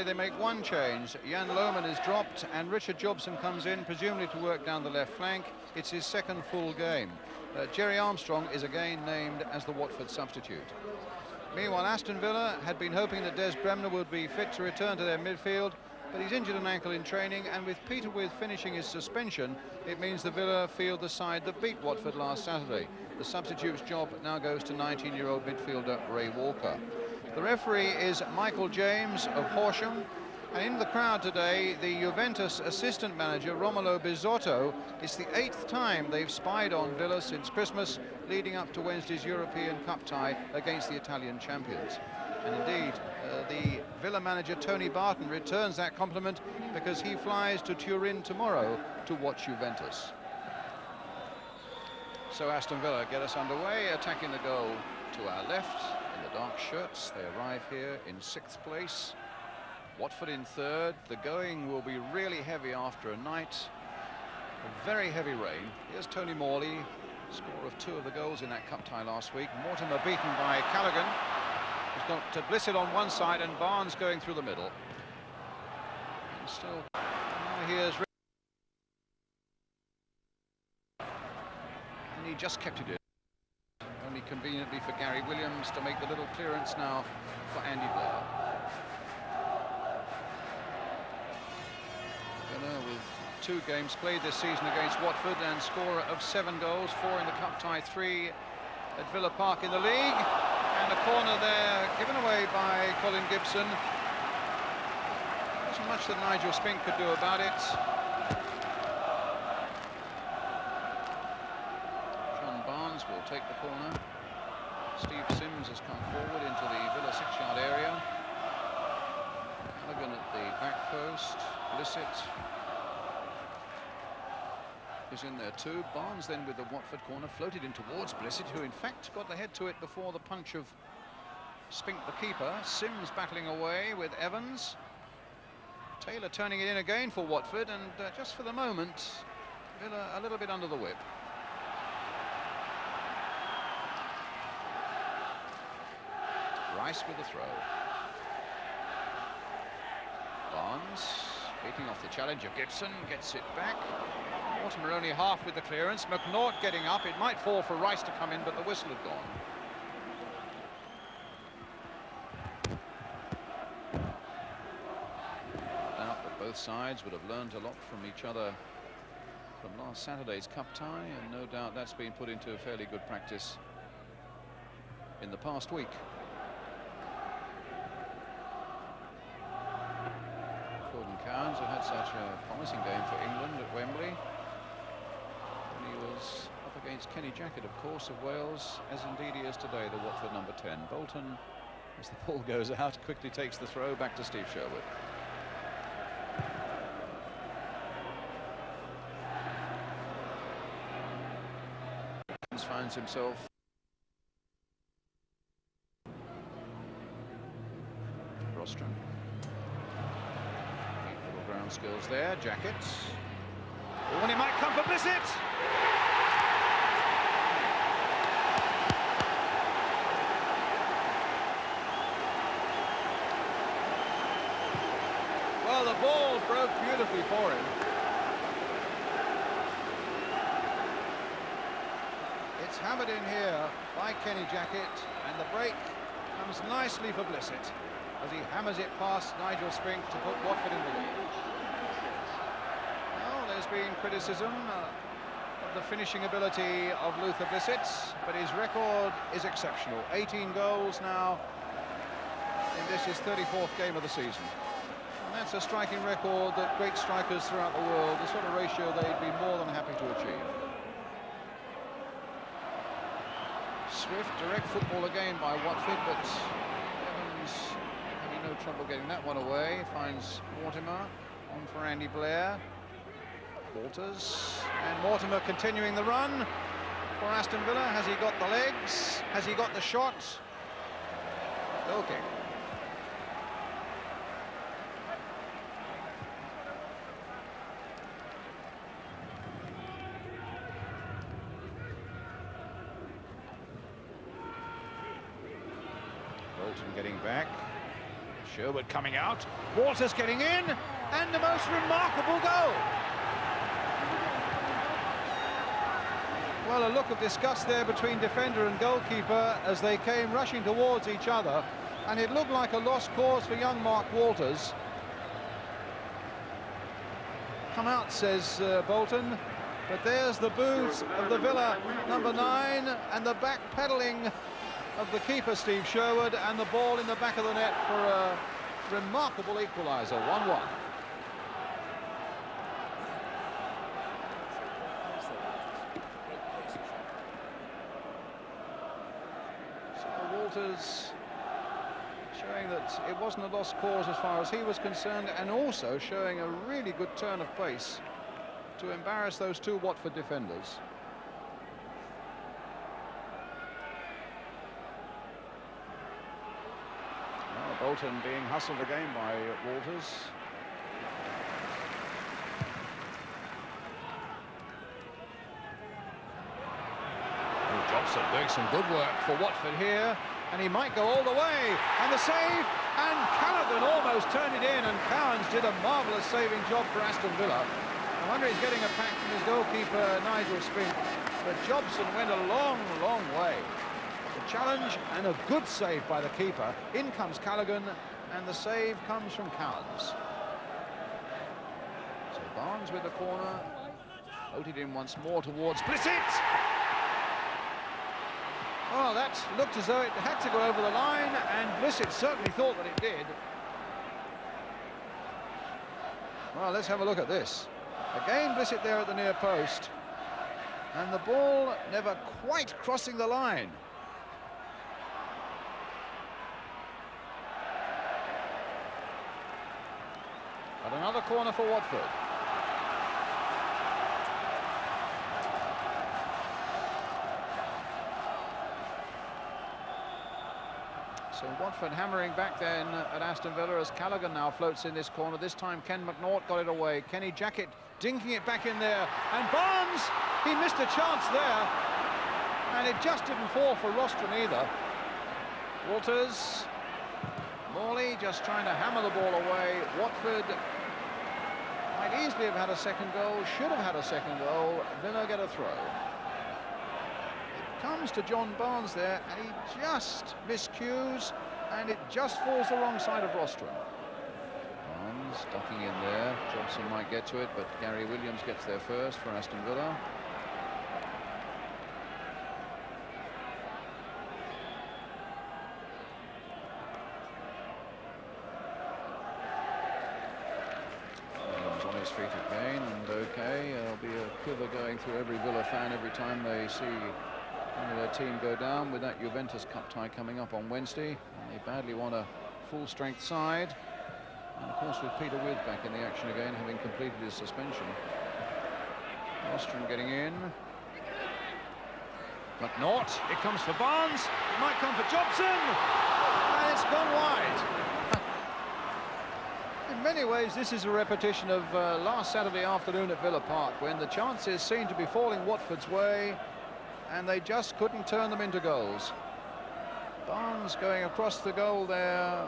They make one change. Jan Lohman is dropped and Richard Jobson comes in, presumably to work down the left flank. It's his second full game. Jerry Armstrong is again named as the Watford substitute. Meanwhile, Aston Villa had been hoping that Des Bremner would be fit to return to their midfield, but he's injured an ankle in training, and with Peter Withe finishing his suspension, it means the Villa field the side that beat Watford last Saturday. The substitute's job now goes to 19-year-old midfielder Ray Walker. The referee is Michael James of Horsham, and in the crowd today, the Juventus assistant manager Romolo Bisotto. It's the 8th time they've spied on Villa since Christmas, leading up to Wednesday's European Cup tie against the Italian champions. And indeed, the Villa manager Tony Barton returns that compliment because he flies to Turin tomorrow to watch Juventus. So Aston Villa get us underway, attacking the goal to our left in the dark shirts. They arrive here in 6th place. Watford in 3rd. The going will be really heavy after a night of very heavy rain. Here's Tony Morley, scorer of 2 of the goals in that cup tie last week. Mortimer beaten by Callaghan. He's got Blissett on one side and Barnes going through the middle. And still, here's Richard. And he just kept it in. Only conveniently for Gary Williams to make the little clearance now for Andy Blair. With 2 games played this season against Watford and scorer of 7 goals, 4 in the cup tie, 3 at Villa Park in the league. And a corner there given away by Colin Gibson. Wasn't much that Nigel Spink could do about it. John Barnes will take the corner. Steve Sims has come forward into the Villa 6-yard area. Callaghan at the back post. Blissett is in there too. Barnes then with the Watford corner floated in towards Blissett, who in fact got the head to it before the punch of Spink the keeper. Sims battling away with Evans. Taylor turning it in again for Watford, and just for the moment Villa a little bit under the whip. Rice with the throw. Barnes beating off the challenge of Gibson, gets it back. Mortimer only half with the clearance. McNaught getting up. It might fall for Rice to come in, but the whistle had gone. Now, but both sides would have learned a lot from each other from last Saturday's cup tie, and no doubt that's been put into fairly good practice in the past week. Gordon Cowans, who had such a promising game for England at Wembley. And he was up against Kenny Jackett, of course, of Wales, as indeed he is today, the Watford number 10. Bolton, as the ball goes out, quickly takes the throw back to Steve Sherwood. Finds himself Rostron. Little ground skills there. Jackett. Oh, and it might come for Blissett. Well, the ball broke beautifully for him. It's hammered in here by Kenny Jackett, and the break comes nicely for Blissett as he hammers it past Nigel Spink to put Watford in the lead. Well, there's been criticism of the finishing ability of Luther Blissett, but his record is exceptional. 18 goals now in this his 34th game of the season. And that's a striking record that great strikers throughout the world, the sort of ratio they'd be more than happy to achieve. Swift, direct football again by Watford, but Evans having no trouble getting that one away. Finds Mortimer, on for Andy Blair. Walters, and Mortimer continuing the run for Aston Villa. Has he got the legs? Has he got the shot? Okay. Bolton getting back. Sherwood coming out, Walters getting in, and the most remarkable goal. Well, a look of disgust there between defender and goalkeeper as they came rushing towards each other, and it looked like a lost cause for young Mark Walters. Come out, says Bolton, but there's the boot of the Villa number 9 and the back pedalling of the keeper, Steve Sherwood, and the ball in the back of the net for a remarkable equaliser, 1-1. So Walters showing that it wasn't a lost cause as far as he was concerned, and also showing a really good turn of pace to embarrass those two Watford defenders. Bolton being hustled again by Walters. Jobson doing some good work for Watford here, and he might go all the way, and the save, and Callaghan almost turned it in, and Cowans did a marvellous saving job for Aston Villa. I wonder he's getting a pack from his goalkeeper Nigel Spink, but Jobson went a long, long way. Challenge and a good save by the keeper. In comes Callaghan, and the save comes from Cowans. So Barnes with the corner, floated in once more towards Blissett. Oh, that looked as though it had to go over the line, and Blissett certainly thought that it did. Well, let's have a look at this. Again, Blissett there at the near post, and the ball never quite crossing the line. But another corner for Watford. So Watford hammering back then at Aston Villa as Callaghan now floats in this corner. This time Ken McNaught got it away. Kenny Jackett dinking it back in there. And Barnes, he missed a chance there. And it just didn't fall for Rostron either. Walters, Morley just trying to hammer the ball away. Watford might easily have had a second goal, should have had a second goal. Villa get a throw. It comes to John Barnes there, and he just miscues, and it just falls the wrong side of Rostron. Barnes ducking in there. Jobson might get to it, but Gary Williams gets there first for Aston Villa. Feet again, and okay, there'll be a quiver going through every Villa fan every time they see their team go down with that Juventus Cup tie coming up on Wednesday. And they badly want a full-strength side, and of course with Peter With back in the action again, having completed his suspension. Rostron getting in. McNaught, it comes for Barnes, it might come for Jobson, and it's gone wide. In many ways, this is a repetition of last Saturday afternoon at Villa Park, when the chances seemed to be falling Watford's way, and they just couldn't turn them into goals. Barnes going across the goal there,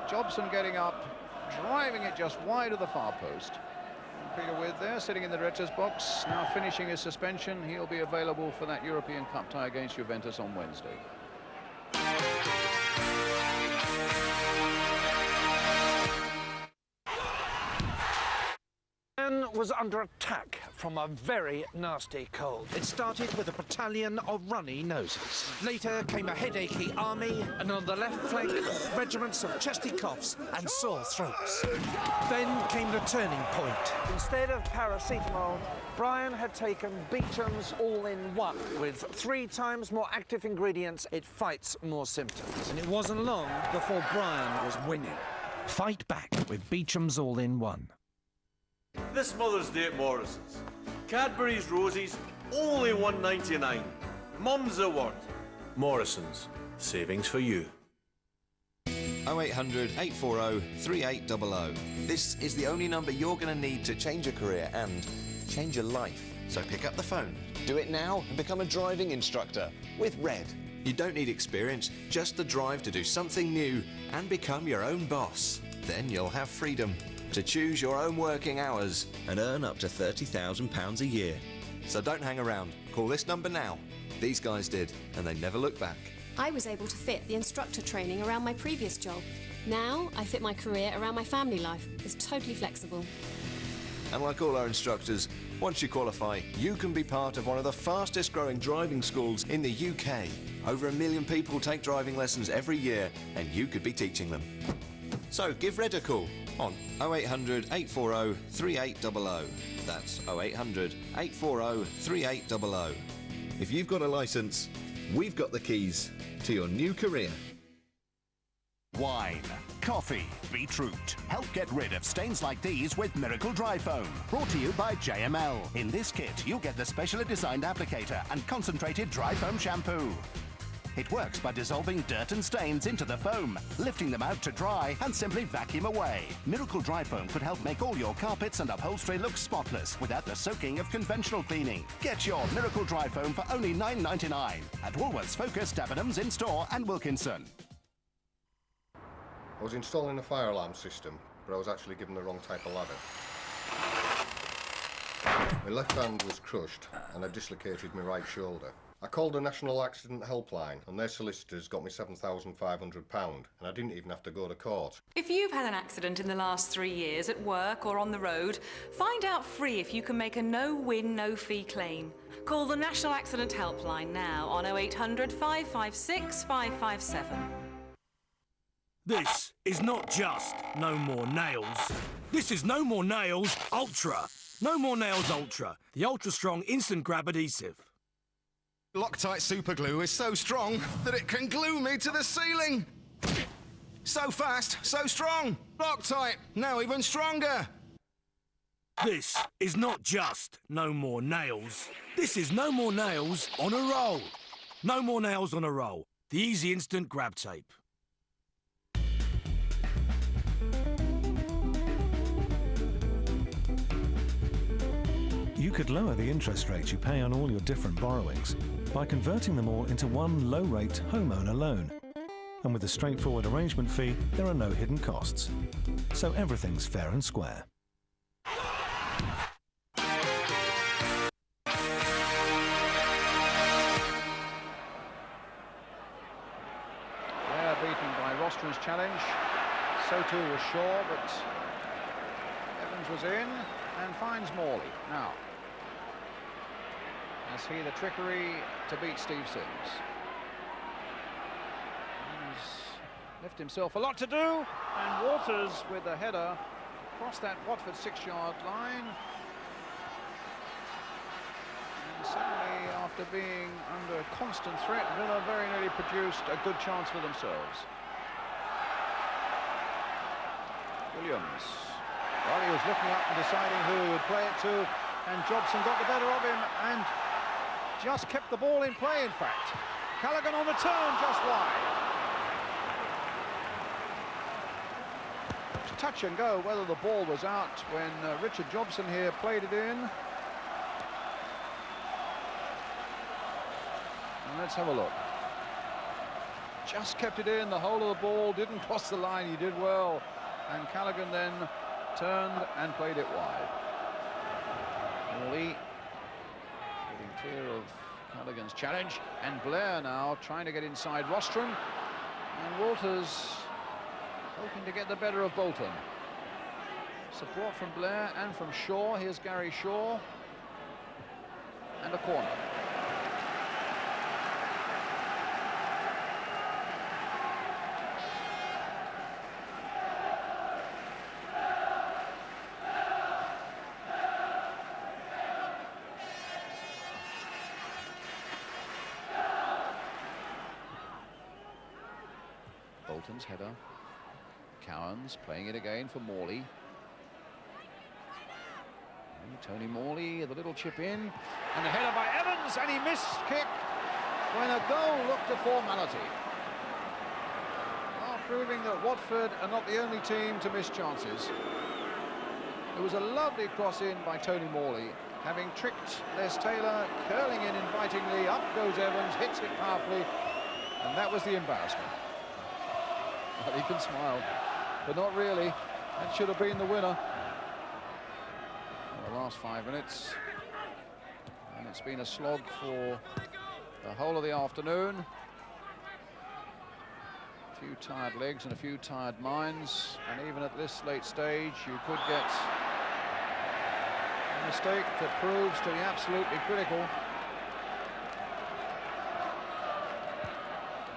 Jobson getting up, driving it just wide of the far post. And Peter With there, sitting in the director's box, now finishing his suspension. He'll be available for that European Cup tie against Juventus on Wednesday. Was under attack from a very nasty cold. It started with a battalion of runny noses. Later came a headachy army, and on the left flank, regiments of chesty coughs and sore throats. Then came the turning point. Instead of paracetamol, Brian had taken Beecham's All-in-One. With 3 times more active ingredients, it fights more symptoms. And it wasn't long before Brian was winning. Fight back with Beecham's All-in-One. This Mother's Day at Morrison's. Cadbury's Roses, only $1.99. Mum's Award. Morrison's, savings for you. 0800 840 3800. This is the only number you're going to need to change your career and change your life. So pick up the phone. Do it now and become a driving instructor with Red. You don't need experience, just the drive to do something new and become your own boss. Then you'll have freedom to choose your own working hours and earn up to £30,000 a year. So don't hang around. Call this number now. These guys did, and they never looked back. I was able to fit the instructor training around my previous job. Now I fit my career around my family life. It's totally flexible. And like all our instructors, once you qualify, you can be part of one of the fastest growing driving schools in the UK. Over 1 million people take driving lessons every year, and you could be teaching them. So give Red a call on 0800 840 3800. That's 0800 840 3800. If you've got a licence, we've got the keys to your new career. Wine, coffee, beetroot. Help get rid of stains like these with Miracle Dry Foam. Brought to you by JML. In this kit, you'll get the specially designed applicator and concentrated dry foam shampoo. It works by dissolving dirt and stains into the foam, lifting them out to dry and simply vacuum away. Miracle Dry Foam could help make all your carpets and upholstery look spotless without the soaking of conventional cleaning. Get your Miracle Dry Foam for only £9.99 at Woolworths Focus, Debenhams in-store and Wilkinson. I was installing a fire alarm system, but I was actually given the wrong type of ladder. My left hand was crushed and I dislocated my right shoulder. I called the National Accident Helpline and their solicitors got me £7,500 and I didn't even have to go to court. If you've had an accident in the last 3 years at work or on the road, find out free if you can make a no-win, no-fee claim. Call the National Accident Helpline now on 0800 556 557. This is not just No More Nails. This is No More Nails Ultra. No More Nails Ultra, the ultra-strong instant grab adhesive. Loctite superglue is so strong that it can glue me to the ceiling. So fast, so strong. Loctite, now even stronger. This is not just No More Nails. This is No More Nails on a roll. No More Nails on a roll, the easy instant grab tape. You could lower the interest rate you pay on all your different borrowings by converting them all into one low-rate homeowner loan. And with a straightforward arrangement fee, there are no hidden costs. So everything's fair and square. Blair beaten by Rostron's challenge. So too was Shaw, but Evans was in and finds Morley. Now, as he the trickery to beat Steve Sims. He's left himself a lot to do, and Waters with the header across that Watford 6-yard line. And suddenly, after being under constant threat, Villa very nearly produced a good chance for themselves. Williams. Well, he was looking up and deciding who he would play it to, and Jobson got the better of him and just kept the ball in play, in fact. Callaghan on the turn, just wide. Touch and go whether the ball was out when Richard Jobson here played it in. And let's have a look. Just kept it in, the whole of the ball didn't cross the line, he did well. And Callaghan then turned and played it wide. Morley getting clear of Callaghan's challenge, and Blair now trying to get inside Rostron, and Walters hoping to get the better of Bolton. Support from Blair and from Shaw. Here's Gary Shaw, and a corner. Bolton's header. Cowans playing it again for Morley. And Tony Morley, the little chip in, and the header by Evans, and he missed kick when a goal looked a formality. Well, proving that Watford are not the only team to miss chances. It was a lovely cross in by Tony Morley, having tricked Les Taylor, curling in invitingly, up goes Evans, hits it powerfully, And that was the embarrassment. Well, he can smile, but not really. That should have been the winner. The last 5 minutes. And it's been a slog for the whole of the afternoon. A few tired legs and a few tired minds. And even at this late stage, you could get a mistake that proves to be absolutely critical.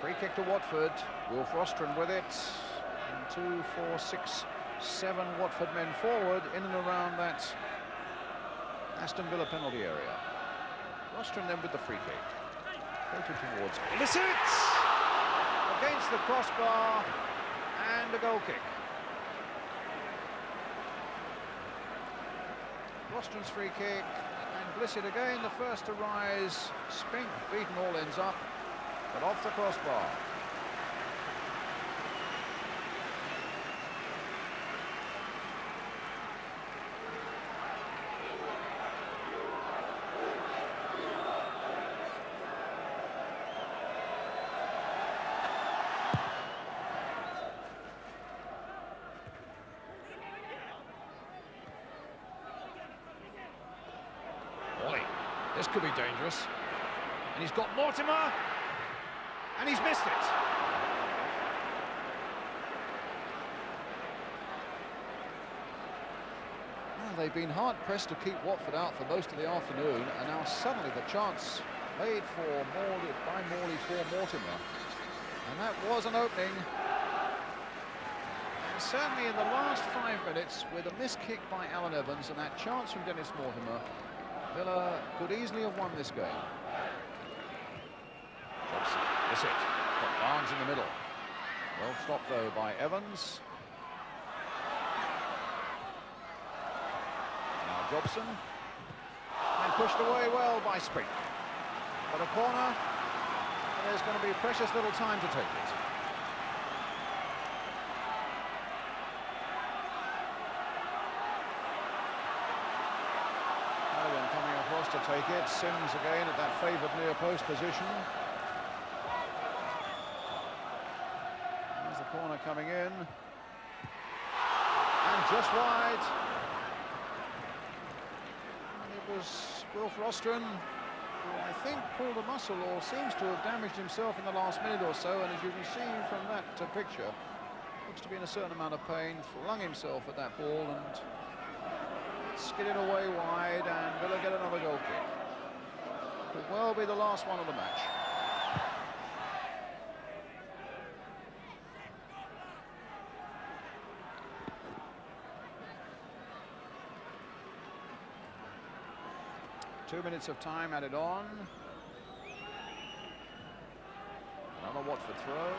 Free kick to Watford. Wilf Rostron with it. And 2, 4, 6, 7 Watford men forward in and around that Aston Villa penalty area. Rostron then with the free kick. Filtered towards Blissett. Against the crossbar. And a goal kick. Rostron's free kick. And Blissett again, the first to rise. Spink beaten all ends up. But off the crossbar. Morley, this could be dangerous. And he's got Mortimer. And he's missed it. Well, they've been hard-pressed to keep Watford out for most of the afternoon, and now suddenly the chance made for Morley, by Morley for Mortimer. And that was an opening. And certainly in the last 5 minutes, with a missed kick by Allan Evans and that chance from Dennis Mortimer, Villa could easily have won this game. Jobson, that's it. Got Barnes in the middle. Well stopped though by Evans. Now Jobson. And pushed away well by Spink. But a corner, and there's going to be precious little time to take it. Allen coming across to take it. Sims again at that favoured near post position. Corner coming in, and just wide. And it was Wilf Rostron, who I think pulled a muscle or seems to have damaged himself in the last minute or so, and as you can see from that picture, looks to be in a certain amount of pain, flung himself at that ball and skidded away wide, and Villa get another goal kick. Could well be the last one of the match. Two minutes of time added on. Another Watford throw.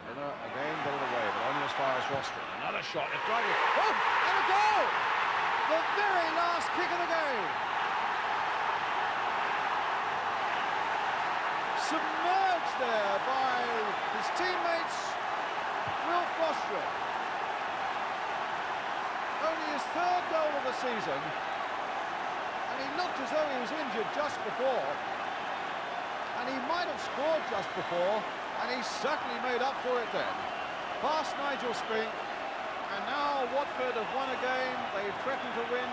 Villa again got it away, but only as far as Rostron. Another shot. It's driving. Oh, and a goal! The very last kick of the game. Submerged there by his teammates. Wilf Rostron. Only his third goal of the season, and he looked as though he was injured just before, and he might have scored just before, and he certainly made up for it then. Past Nigel Spink, and now Watford have won a game they've threatened to win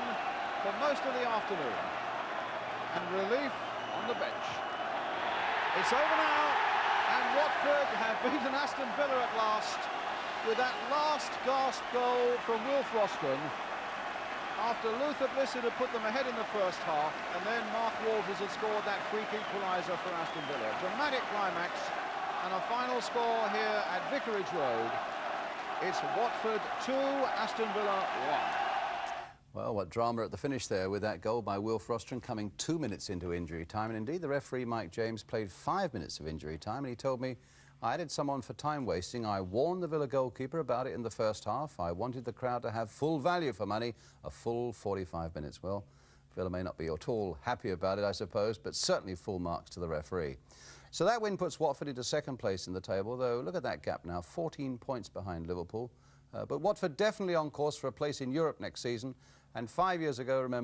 for most of the afternoon, and relief on the bench. It's over now, and Watford have beaten Aston Villa at last, with that last gasp goal from Wilf Rostron after Luther Blissett had put them ahead in the first half, and then Mark Walters had scored that free equaliser for Aston Villa. Dramatic climax, and a final score here at Vicarage Road. It's Watford 2, Aston Villa 1. Well, what drama at the finish there with that goal by Wilf Rostron coming 2 minutes into injury time. And indeed, the referee, Mike James, played 5 minutes of injury time, and he told me, I added someone for time wasting. I warned the Villa goalkeeper about it in the first half. I wanted the crowd to have full value for money, a full 45 minutes. Well, Villa may not be at all happy about it, I suppose, but certainly full marks to the referee. So that win puts Watford into second place in the table, though look at that gap now, 14 points behind Liverpool. But Watford definitely on course for a place in Europe next season. And 5 years ago, remember,